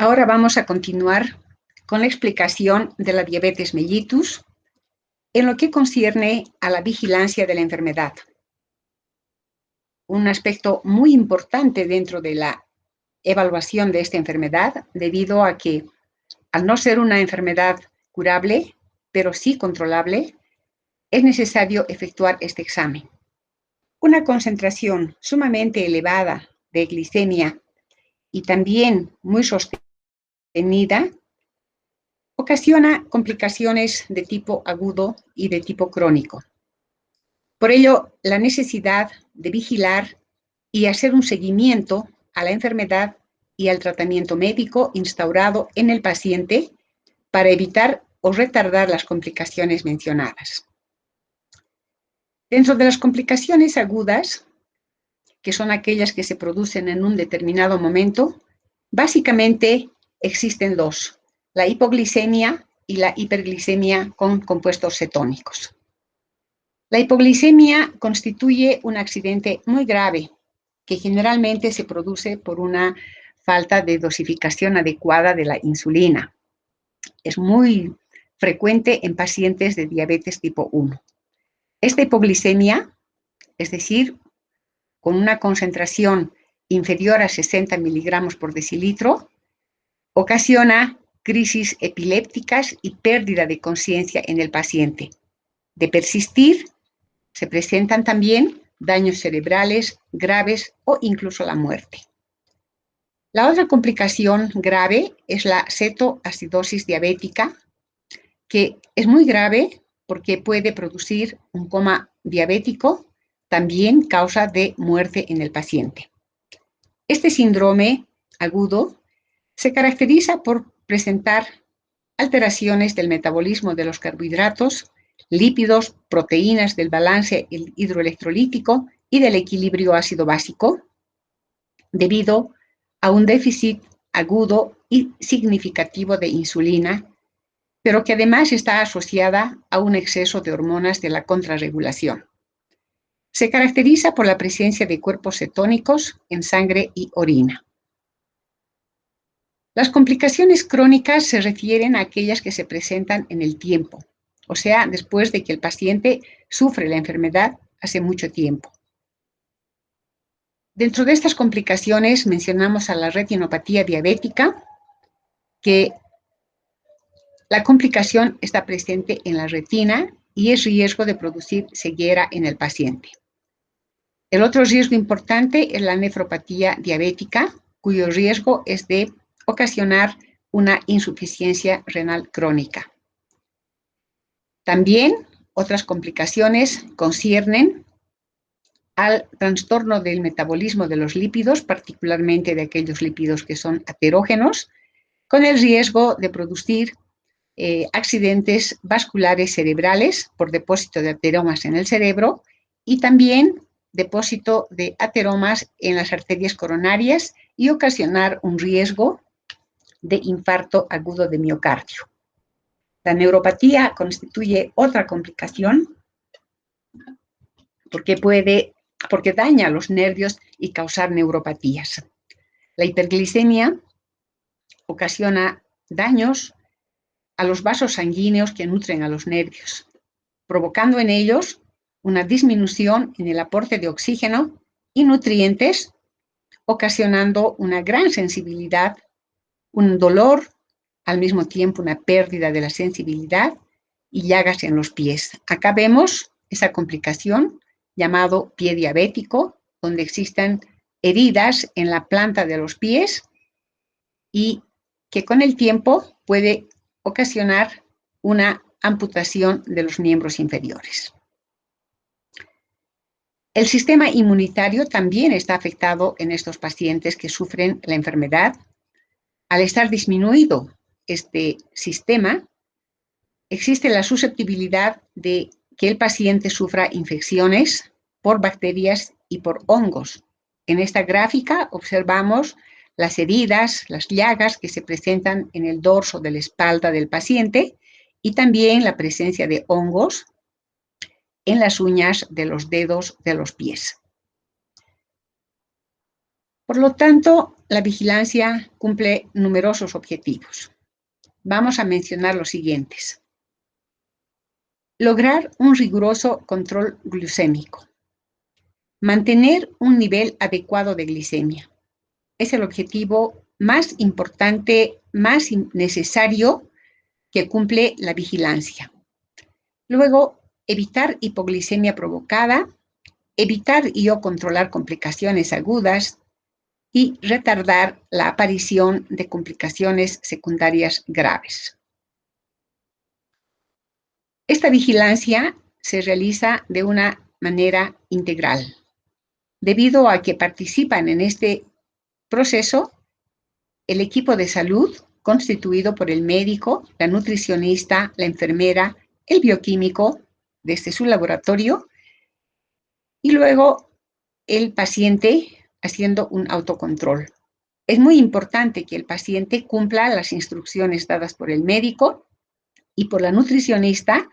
Ahora vamos a continuar con la explicación de la diabetes mellitus en lo que concierne a la vigilancia de la enfermedad. Un aspecto muy importante dentro de la evaluación de esta enfermedad, debido a que, al no ser una enfermedad curable, pero sí controlable, es necesario efectuar este examen. Una concentración sumamente elevada de glicemia y también muy sostenida ocasiona complicaciones de tipo agudo y de tipo crónico. Por ello, la necesidad de vigilar y hacer un seguimiento a la enfermedad y al tratamiento médico instaurado en el paciente para evitar o retardar las complicaciones mencionadas. Dentro de las complicaciones agudas, que son aquellas que se producen en un determinado momento, básicamente existen dos: la hipoglicemia y la hiperglicemia con compuestos cetónicos. La hipoglicemia constituye un accidente muy grave que generalmente se produce por una falta de dosificación adecuada de la insulina. Es muy frecuente en pacientes de diabetes tipo 1. Esta hipoglicemia, es decir, con una concentración inferior a 60 miligramos por decilitro, ocasiona crisis epilépticas y pérdida de conciencia en el paciente. De persistir, se presentan también daños cerebrales graves o incluso la muerte. La otra complicación grave es la cetoacidosis diabética, que es muy grave porque puede producir un coma diabético, también causa de muerte en el paciente. Este síndrome agudo se caracteriza por presentar alteraciones del metabolismo de los carbohidratos, lípidos, proteínas, del balance hidroelectrolítico y del equilibrio ácido-básico, debido a un déficit agudo y significativo de insulina, pero que además está asociada a un exceso de hormonas de la contrarregulación. Se caracteriza por la presencia de cuerpos cetónicos en sangre y orina. Las complicaciones crónicas se refieren a aquellas que se presentan en el tiempo, o sea, después de que el paciente sufre la enfermedad hace mucho tiempo. Dentro de estas complicaciones mencionamos a la retinopatía diabética, que la complicación está presente en la retina y es riesgo de producir ceguera en el paciente. El otro riesgo importante es la nefropatía diabética, cuyo riesgo es de ocasionar una insuficiencia renal crónica. También otras complicaciones conciernen al trastorno del metabolismo de los lípidos, particularmente de aquellos lípidos que son aterógenos, con el riesgo de producir accidentes vasculares cerebrales por depósito de ateromas en el cerebro y también depósito de ateromas en las arterias coronarias y ocasionar un riesgo de infarto agudo de miocardio. La neuropatía constituye otra complicación porque daña los nervios y causar neuropatías. La hiperglicemia ocasiona daños a los vasos sanguíneos que nutren a los nervios, provocando en ellos una disminución en el aporte de oxígeno y nutrientes, ocasionando una gran sensibilidad, un dolor, al mismo tiempo una pérdida de la sensibilidad y llagas en los pies. Acá vemos esa complicación llamado pie diabético, donde existen heridas en la planta de los pies y que con el tiempo puede ocasionar una amputación de los miembros inferiores. El sistema inmunitario también está afectado en estos pacientes que sufren la enfermedad. Al estar disminuido este sistema, existe la susceptibilidad de que el paciente sufra infecciones por bacterias y por hongos. En esta gráfica observamos las heridas, las llagas que se presentan en el dorso de la espalda del paciente y también la presencia de hongos en las uñas de los dedos de los pies. Por lo tanto, la vigilancia cumple numerosos objetivos. Vamos a mencionar los siguientes. Lograr un riguroso control glucémico. Mantener un nivel adecuado de glicemia. Es el objetivo más importante, más necesario que cumple la vigilancia. Luego, evitar hipoglicemia provocada, evitar y o controlar complicaciones agudas y retardar la aparición de complicaciones secundarias graves. Esta vigilancia se realiza de una manera integral, debido a que participan en este proceso el equipo de salud constituido por el médico, la nutricionista, la enfermera, el bioquímico desde su laboratorio y luego el paciente haciendo un autocontrol. Es muy importante que el paciente cumpla las instrucciones dadas por el médico y por la nutricionista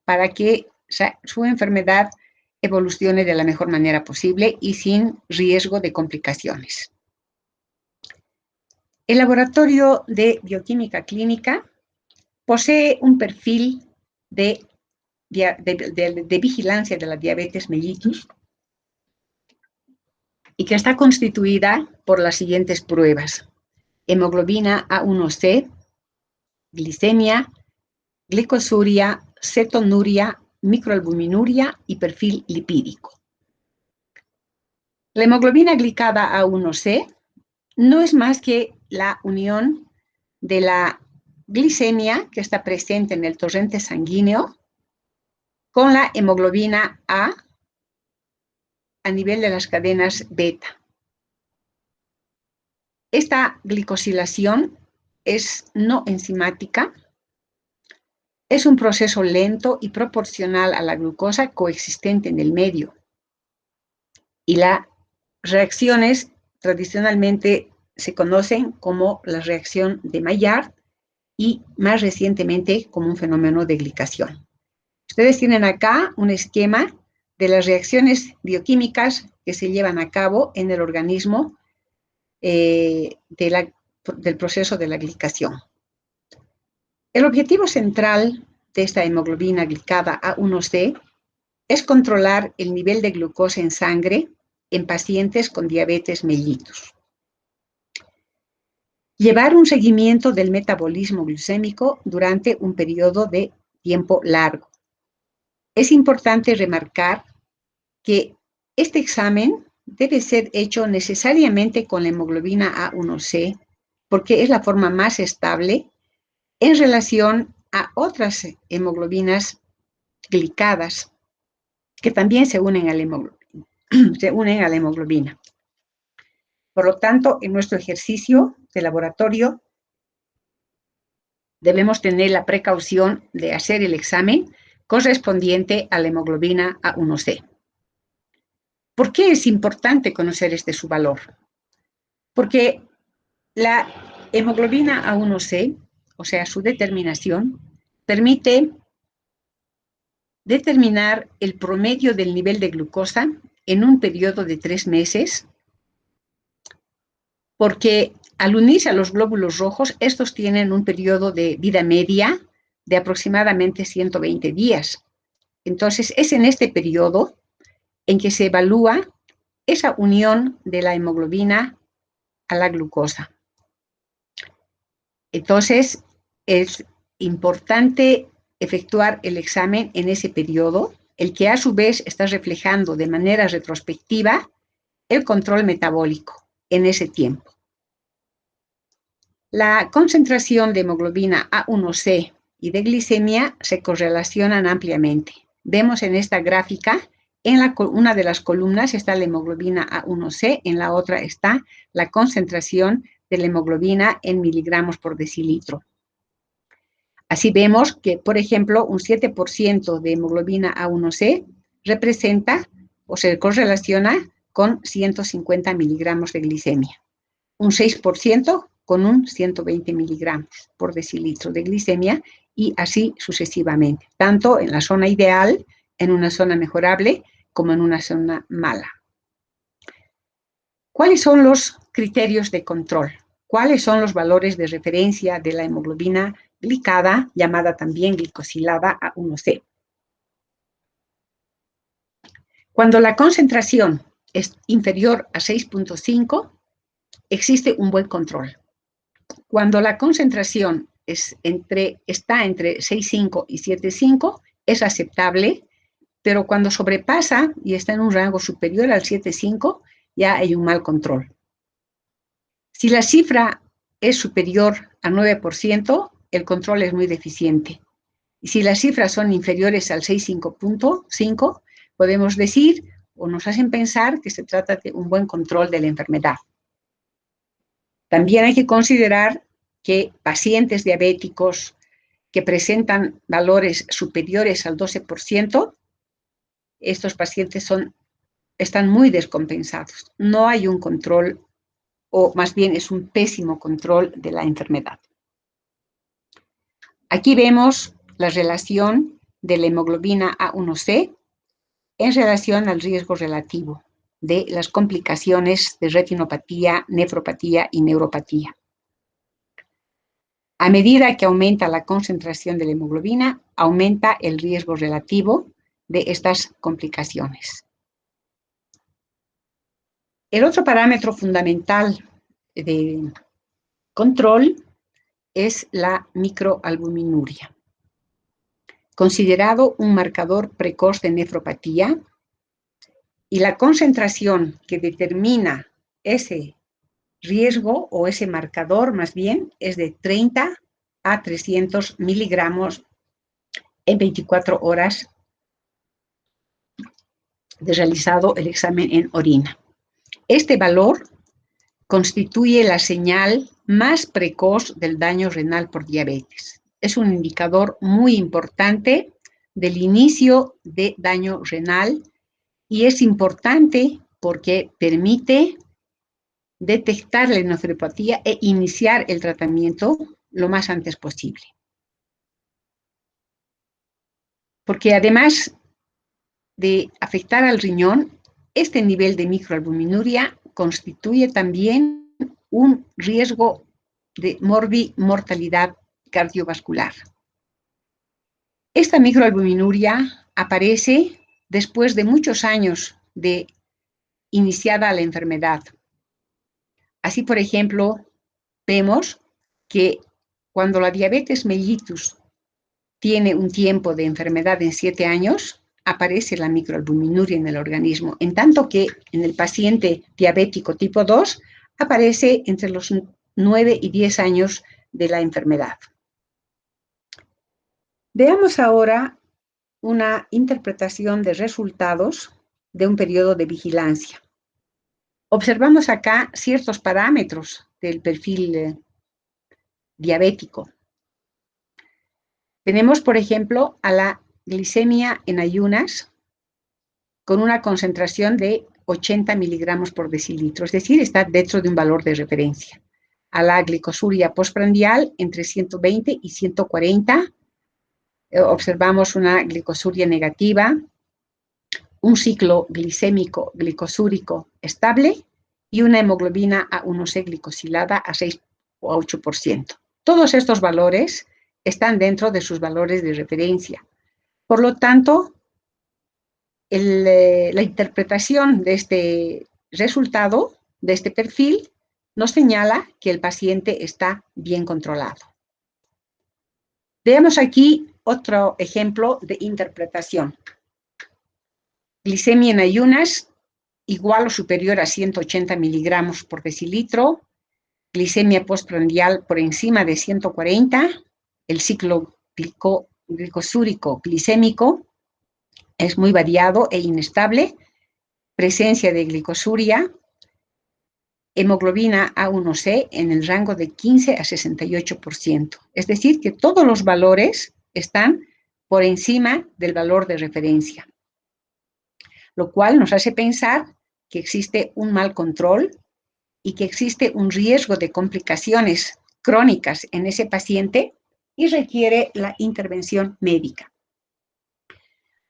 para que su enfermedad evolucione de la mejor manera posible y sin riesgo de complicaciones. El laboratorio de bioquímica clínica posee un perfil de vigilancia de la diabetes mellitus y que está constituida por las siguientes pruebas: hemoglobina A1C, glicemia, glicosuria, cetonuria, microalbuminuria y perfil lipídico. La hemoglobina glicada A1C no es más que la unión de la glicemia que está presente en el torrente sanguíneo con la hemoglobina A nivel de las cadenas beta. Esta glicosilación es no enzimática, es un proceso lento y proporcional a la glucosa coexistente en el medio. Y las reacciones tradicionalmente se conocen como la reacción de Maillard y más recientemente como un fenómeno de glicación. Ustedes tienen acá un esquema de las reacciones bioquímicas que se llevan a cabo en el organismo del proceso de la glicación. El objetivo central de esta hemoglobina glicada A1C es controlar el nivel de glucosa en sangre en pacientes con diabetes mellitus. Llevar un seguimiento del metabolismo glucémico durante un periodo de tiempo largo. Es importante remarcar que este examen debe ser hecho necesariamente con la hemoglobina A1C porque es la forma más estable en relación a otras hemoglobinas glicadas que también se unen a la hemoglobina. Por lo tanto, en nuestro ejercicio de laboratorio debemos tener la precaución de hacer el examen correspondiente a la hemoglobina A1C. ¿Por qué es importante conocer su valor? Porque la hemoglobina A1C, o sea, su determinación, permite determinar el promedio del nivel de glucosa en un periodo de 3 meses, porque al unirse a los glóbulos rojos, estos tienen un periodo de vida media de aproximadamente 120 días. Entonces, es en este periodo en que se evalúa esa unión de la hemoglobina a la glucosa. Entonces, es importante efectuar el examen en ese periodo, el que a su vez está reflejando de manera retrospectiva el control metabólico en ese tiempo. La concentración de hemoglobina A1C y de glicemia se correlacionan ampliamente. Vemos en esta gráfica, en una de las columnas está la hemoglobina A1C, en la otra está la concentración de la hemoglobina en miligramos por decilitro. Así vemos que, por ejemplo, un 7% de hemoglobina A1C representa o se correlaciona con 150 miligramos de glicemia. Un 6% con un 120 miligramos por decilitro de glicemia y así sucesivamente, tanto en la zona ideal, en una zona mejorable, como en una zona mala. ¿Cuáles son los criterios de control? ¿Cuáles son los valores de referencia de la hemoglobina glicada, llamada también glicosilada A1C? Cuando la concentración es inferior a 6.5, existe un buen control. Cuando la concentración está entre 6.5 y 7.5, es aceptable, pero cuando sobrepasa y está en un rango superior al 7.5, ya hay un mal control. Si la cifra es superior al 9%, el control es muy deficiente. Y si las cifras son inferiores al 6.5, podemos decir o nos hacen pensar que se trata de un buen control de la enfermedad. También hay que considerar que pacientes diabéticos que presentan valores superiores al 12%, estos pacientes están muy descompensados. No hay un control, o más bien es un pésimo control de la enfermedad. Aquí vemos la relación de la hemoglobina A1C en relación al riesgo relativo de las complicaciones de retinopatía, nefropatía y neuropatía. A medida que aumenta la concentración de la hemoglobina, aumenta el riesgo relativo de estas complicaciones. El otro parámetro fundamental de control es la microalbuminuria. Considerado un marcador precoz de nefropatía, y la concentración que determina ese riesgo o ese marcador más bien es de 30 a 300 miligramos en 24 horas de realizado el examen en orina. Este valor constituye la señal más precoz del daño renal por diabetes. Es un indicador muy importante del inicio de daño renal y es importante porque permite detectar la nefropatía e iniciar el tratamiento lo más antes posible. Porque además de afectar al riñón, este nivel de microalbuminuria constituye también un riesgo de mortalidad cardiovascular. Esta microalbuminuria aparece después de muchos años de iniciada la enfermedad. Así, por ejemplo, vemos que cuando la diabetes mellitus tiene un tiempo de enfermedad en 7 años, aparece la microalbuminuria en el organismo, en tanto que en el paciente diabético tipo 2 aparece entre los 9 y 10 años de la enfermedad. Veamos ahora una interpretación de resultados de un periodo de vigilancia. Observamos acá ciertos parámetros del perfil diabético. Tenemos, por ejemplo, a la glicemia en ayunas con una concentración de 80 miligramos por decilitro, es decir, está dentro de un valor de referencia. A la glicosuria postprandial entre 120 y 140, observamos una glicosuria negativa, un ciclo glicémico glicosúrico estable y una hemoglobina A1C glicosilada a 6 o 8%. Todos estos valores están dentro de sus valores de referencia. Por lo tanto, la interpretación de este resultado, de este perfil, nos señala que el paciente está bien controlado. Veamos aquí otro ejemplo de interpretación. Glicemia en ayunas igual o superior a 180 miligramos por decilitro, glicemia postprandial por encima de 140, el ciclo glicosúrico glicémico es muy variado e inestable, presencia de glicosuria, hemoglobina A1C en el rango de 15 a 68%. Es decir, que todos los valores están por encima del valor de referencia, lo cual nos hace pensar que existe un mal control y que existe un riesgo de complicaciones crónicas en ese paciente y requiere la intervención médica.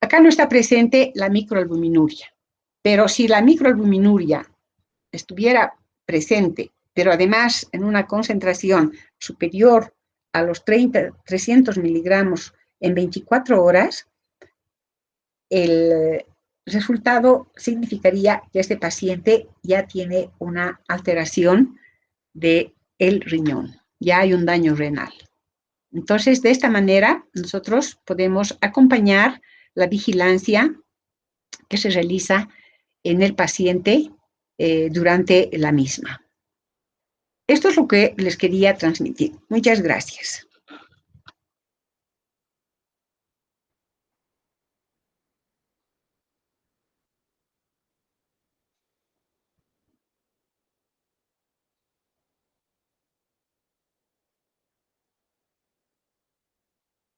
Acá no está presente la microalbuminuria, pero si la microalbuminuria estuviera presente, pero además en una concentración superior a los 300 miligramos en 24 horas, el resultado significaría que este paciente ya tiene una alteración del riñón, ya hay un daño renal. Entonces, de esta manera, nosotros podemos acompañar la vigilancia que se realiza en el paciente durante la misma. Esto es lo que les quería transmitir. Muchas gracias.